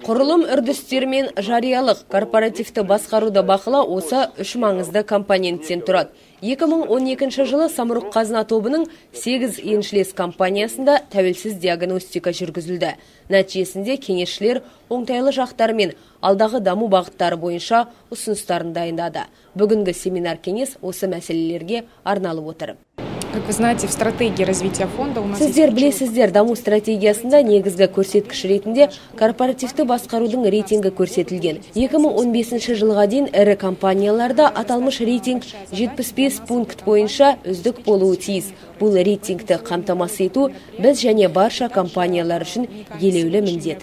Құрылым үрдістер мен жариялық корпоративті басқаруды бақылау осы үш маңызды компоненттен тұрады. 2012 жылы Самұрық Қазына тобының 8 еншілес компаниясында тәуелсіз диагностика жүргізілді. Нәтижесінде кеңесшілер оңтайлы жақтары мен алдағы даму бағыттары бойынша ұсыныстарын дайындады. Бүгінгі семинар кеңес осы мәселелерге арналып отыр. Как вы знаете, в стратегии развития фонда у нас Сіздер білесіздер, даму стратегиясында негізгі көрсеткіш ретінде корпоративті басқарудың рейтингі көрсетілген. 2015 жылға дейін ірі компанияларда аталмыш рейтинг 75 пункт бойынша үздік болуы тиіс. Бұл рейтингті қамтамасыз ету біз және барша компаниялар үшін елеулі міндет.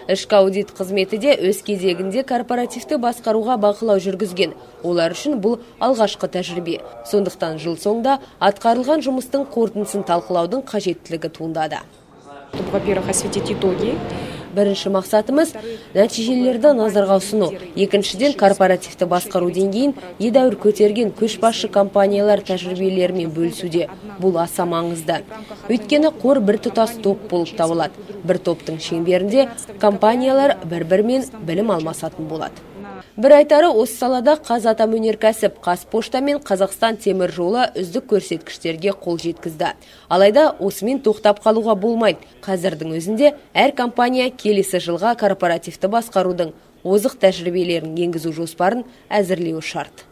Ішкі аудит қызметі де өз кезегінде корпоративті басқаруға бақылау жүргізген. Олар үшін бұл алғашқы тәжірибе. Сондықтан жыл соңында атқарылған жұмыстың қорытындысын талқылаудың қажеттілігі туындады. Во-первых, осветить итоги. Бірінші мақсатымыз нәтижелерді назарға ұсыну. Екіншіден, корпоративті басқару деңгейін едәуір көтерген көшбасшы компаниялар тәжірибелерімен бөлісуде. Бұл аса маңызды. Өйткені қор бір тұтас топ болып табылады. Бір топтың шеңберінде компаниялар бір-бірімен білім алмасатын болады. Бір айтары, осы салада Қазатомөнеркәсіп, Қазпошта мен Қазақстан темір жолы үздік көрсеткіштерге қол жеткізді. Алайда осымен тоқтап қалуға болмайды. Қазірдің өзінде әр компания келесі жылға корпоративті басқарудың озық тәжірибелерін енгізу жоспарын әзірлеуі шарт.